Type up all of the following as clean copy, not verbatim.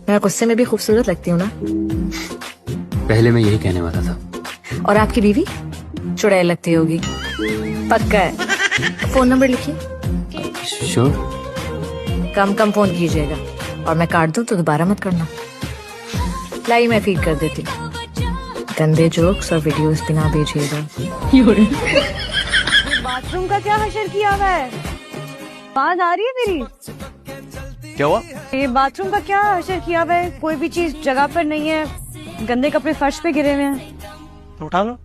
मैं गुस्से में भी खूबसूरत लगती हूँ ना। पहले मैं यही कहने वाला था। और आपकी बीवी चुड़ैल लगती होगी। पक्का है। फोन नंबर लिखिए। श्योर। कम कम फोन कीजिएगा और मैं काट दूं तो दोबारा मत करना। लाई मैं फीड कर देती हूँ। गंदे जोक्स और वीडियोस भी ना भेजिएगा। बाथरूम का क्या हशर किया हुआ है? आवाज आ रही है मेरी? क्या हुआ? ये बाथरूम का क्या हशर किया हुआ है? कोई भी चीज जगह पर नहीं है, गंदे कपड़े फर्श पे गिरे हुए हैं। तो उठा लो।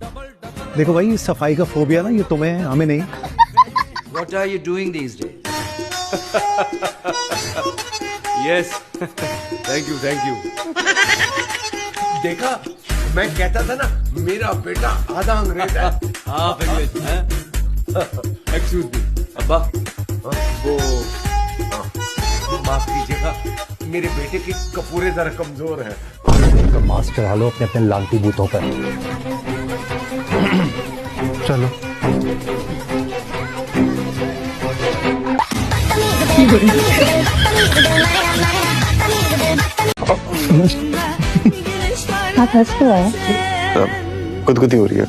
देखो भाई, सफाई का फोबिया ना ये तुम्हें है, हमें नहीं। What are you doing these days? Yes thank you देखा, मैं कहता था ना मेरा बेटा आधा अंग्रेज है। हाँ एक्सक्यूज मी अब्बा, वो माफ कीजिएगा, मेरे बेटे की कपूरे जरा कमजोर है। तो मास्क चढ़ा लो अपने अपने लालती बूथों पर। चलो। आप हंस क्यों रहे हैं? गुदगुदी हो रही है।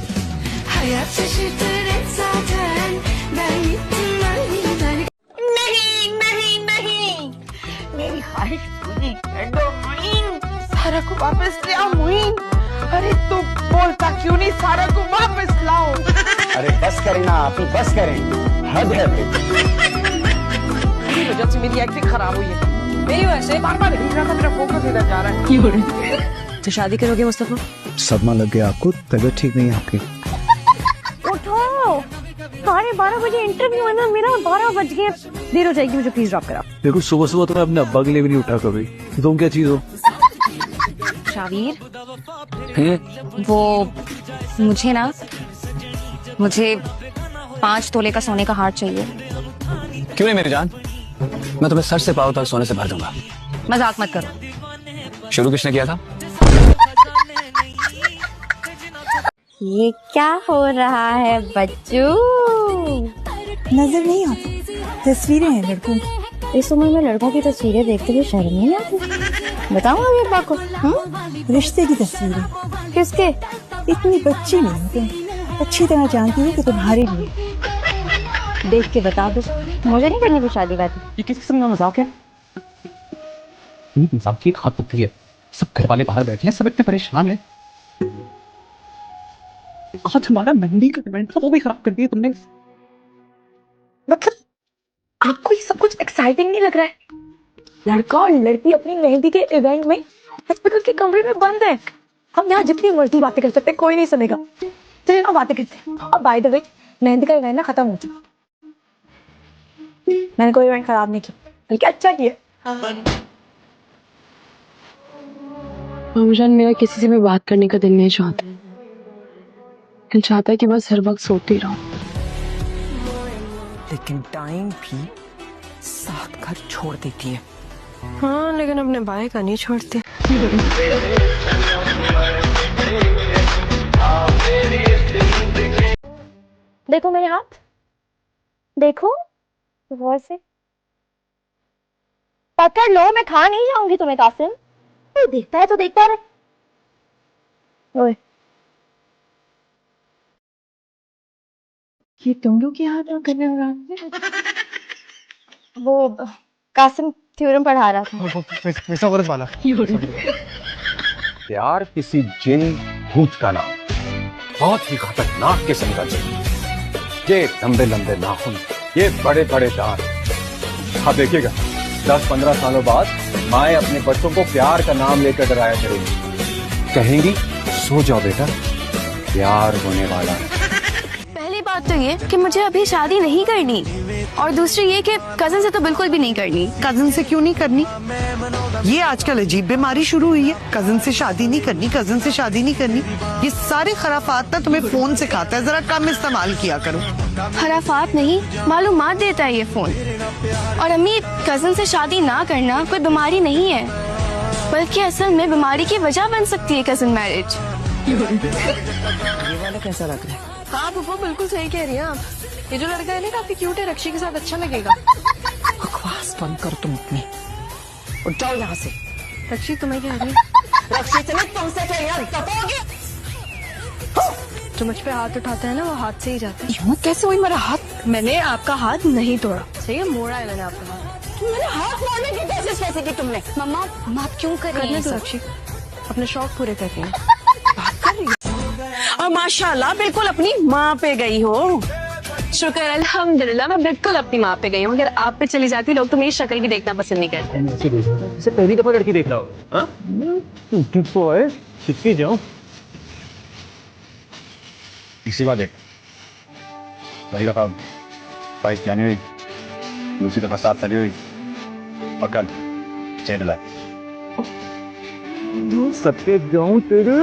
मेरी ख्वाहिश पूरी कर दो मुइन। सारा को वापस ले आओ मुइन। अरे तू बोलता क्यों नहीं? सारा को वापस लाओ। अरे बस करें ना आप ही, बस करें। हद है। मेरी वजह से मेरी एक्टिंग खराब हुई है। मेरी वजह से बार-बार हिल रहा था, मेरा फोकस इधर जा रहा है। तो शादी करोगे मुस्तफा? सदमा लग गया आपको? तबीयत ठीक नहीं है आपकी? उठो, 12:30 बजे इंटरव्यू है ना मेरा, 12 बज गए। देर हो जाएगी, मुझे प्लीज ड्रॉप करा। देखो सुबह सुबह तो मैं अपने अब्बा के लिए भी नहीं उठा कभी। तुम क्या चीज हो? शावीर, वो मुझे 5 तोले का सोने का हार चाहिए। क्यों नहीं मेरी जान, मैं तुम्हें सर से पाँव तक सोने से भर दूंगा। मजाक मत करो। शुरू किसने किया था? ये क्या हो रहा है बच्चू? नजर नहीं आता, तस्वीरें हैं लड़कों की। इस उम्र में लड़कों की तस्वीरें देखते हुए शर्म नहीं आती? बताऊँ अभी अब्बा को? रिश्ते की तस्वीरें। किसके? इतनी बच्ची नहीं तुम, अच्छी तरह जानती हो कि तुम्हारे लिए। देख के बता दो, मुझे नहीं करनी कोई शादी वादी। ये किस किस्म का मजाक है? मजाक की खात होती है। सब घर वाले बाहर बैठे हैं, सब इतने परेशान हैं। आज हमारा मेहंदी का इवेंट था, वो भी खराब कर दिया तुमने। मतलब आपको ये सब कुछ एक्साइटिंग नहीं लग रहा है? लड़का और लड़की अपनी मेहंदी के इवेंट में हॉस्पिटल के कमरे में बंद है। हम यहाँ जितनी मर्जी बातें कर सकते हैं, कोई नहीं सुनेगा। चलिए ना बातें करते हैं। और बाय द वे, मेहंदी का इवेंट ना खत्म हो चुका। मैंने कोई इवेंट खराब नहीं किया, बल्कि अच्छा किया। मामूजान, मेरा किसी से भी बात करने का दिल नहीं चाहता। दिल चाहता है कि बस हर वक्त सोती रहूं। लेकिन टाइम भी साथ घर छोड़ देती है। हाँ, लेकिन अपने भाई का नहीं छोड़ते। देखो मेरे हाथ, देखो गौर से। पकड़ लो, मैं खा नहीं जाऊंगी तुम्हें कासिम। कोई देखता है तो देखता रहे। ओए, ये तुम लोग यहाँ क्या कर रहे हो? वो कासिम थ्योरम पढ़ा रहा था। वाला। प्यार किसी जिन भूत का नाम, बहुत ही खतरनाक किस्म का जिन। ये लंबे लंबे नाखून, ये बड़े बड़े दांत। आप देखिएगा 10-15 सालों बाद माए अपने बच्चों को प्यार का नाम लेकर डराया करेंगी। कहेंगी सो जाओ बेटा, प्यार होने वाला है। पहली बात तो ये कि मुझे अभी शादी नहीं करनी, और दूसरी ये कि कजन से तो बिल्कुल भी नहीं करनी। कजन से क्यों नहीं करनी? ये आजकल अजीब बीमारी शुरू हुई है, कजन से शादी नहीं करनी, कजन से शादी नहीं करनी। ये सारे खराफात ना तुम्हें फोन सिखाता है, जरा कम इस्तेमाल किया करो। खराफात नहीं, मालूमात देता है ये फोन। और अम्मी, कजन से शादी ना करना कोई बीमारी नहीं है, बल्कि असल में बीमारी की वजह बन सकती है कजन मैरिज। ये वाला कैसा लग रहा है? हाँ पप्पा, बिल्कुल सही कह रही हैं आप। ये जो लड़का है ना, काफी क्यूट है, रक्षी के साथ अच्छा लगेगा। बकवास बंद करो तुम अपनी, और जाओ यहाँ से। रक्षी तुम्हें क्या है? रक्षी से तुमसे चाहिए जो मुझ पे हाथ उठाता है ना वो हाथ से ही जाता है। हिम्मत कैसे हुई मेरा हाथ? मैंने आपका हाथ नहीं तोड़ा, सही है, मोड़ा है मैंने आपका हाथ। मैंने हाथ मारने की कोशिश कैसे की तुमने? मम्मा आप क्यों कर रही हैं? रक्षी अपने शौक पूरे कर रही हैं। और माशाल्लाह बिल्कुल अपनी माँ पे गई हो। शुक्र अल्हम्दुलिल्लाह, मैं बिल्कुल अपनी माँ पे गई हूँ। अगर आप पे चली जाती लोग तो मेरी शक्ल भी देखना पसंद नहीं करते। इसे पहली दफा लड़की देख रहा हूँ। हाँ? तो है, किसकी जाऊँ? इसी बात देख सही दफा 22 जनवरी, दूसरी दफा 7 फरवरी और कल 6 जुलाई। सबके जाऊँ तेरे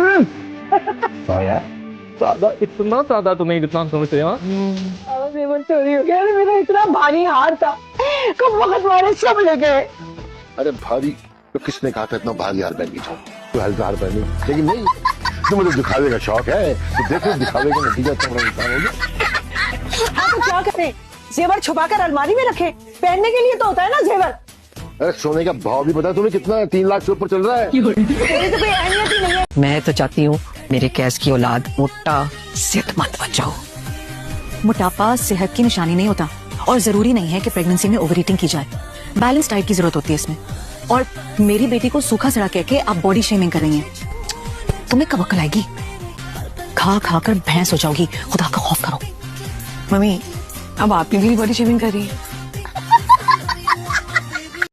सादा, इतना सादा तुम्हें इतना समझते हैं? चोरी हो गया, मेरा इतना भारी हार था, कब वक्त वाले सब ले गए। अरे भारी तो किसने कहा था इतना भारी हार पहन के जाओ? तो हल्का हार पहनी, लेकिन नहीं, तो मुझे दिखावे का शौक है तो देखो दिखावे का नतीजा तुम्हारा इंसान हो गया। आप क्या करें? जेवर छुपाकर अलमारी में रखे, पहनने के लिए तो होता है ना जेवर। अरे सोने का भाव भी पता है तुम्हें कितना? 3 लाख से ऊपर चल रहा है। तेरी तो कोई अहमियत ही नहीं है। मैं तो चाहती हूँ मेरे कैस की औलाद मोटा सेहतमंद बन जाओ। मोटापा सेहत की निशानी नहीं होता और जरूरी नहीं है कि प्रेगनेंसी में ओवर ईटिंग की जाए। बैलेंस डाइट की जरूरत होती है इसमें। और मेरी बेटी को सूखा सड़ा कह के आप बॉडी शेमिंग कर रही हैं। तुम्हें कब अक्ल आएगी? खा खा कर भैंस हो जाओगी, खुदा का खौफ करो। मम्मी अब आपने भी बॉडी शेमिंग कर रही है।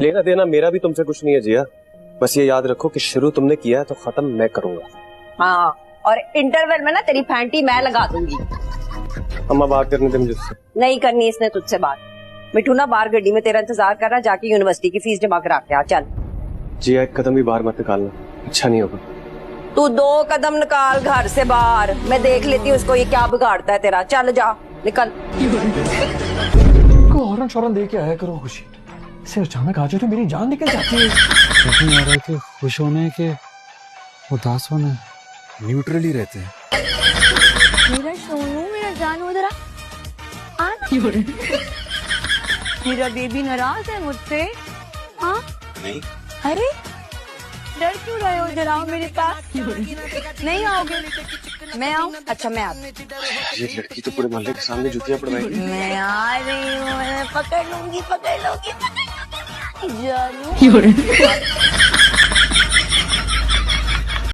लेना देना मेरा भी तुमसे कुछ नहीं है जिया, बस ये याद रखो कि शुरू तुमने किया है तो खत्म मैं करूंगा। हाँ, और इंटरवल में ना तेरी फैंटी मैं लगा दूंगी। अम्मा बात करने दे मुझे उससे। नहीं करनी इसने तुझसे बात। मिठू ना बाहर गड्डी में तेरा इंतजार कर रहा, जाके यूनिवर्सिटी की फीस जमा करा के आ। चल जिया एक कदम भी बाहर मत निकालना, अच्छा नहीं होगा। तू 2 कदम निकाल घर से बाहर, मैं देख लेती हूँ उसको ये क्या बिगाड़ता है तेरा। चल जा निकल। हॉर्न शॉर्न दे के आया करो खुशी से, अचानक आ जाए तो मेरी जान निकल जाती है। नहीं आ रहा कि खुश होने के उदास होने न्यूट्रली रहते हैं। मेरा सोनू, मेरा जानू, जरा मेरा बेबी नाराज है मुझसे? हाँ नहीं। अरे डर क्यों रहे हो? जरा आओ मेरे पास। नहीं आओगे? मैं आऊँ? अच्छा मैं आती। ये लड़की तो पूरे मोहल्ले के सामने जूतियां पड़वाएगी। मैं आ रही हूँ, मैं पकड़ लूंगी जानू।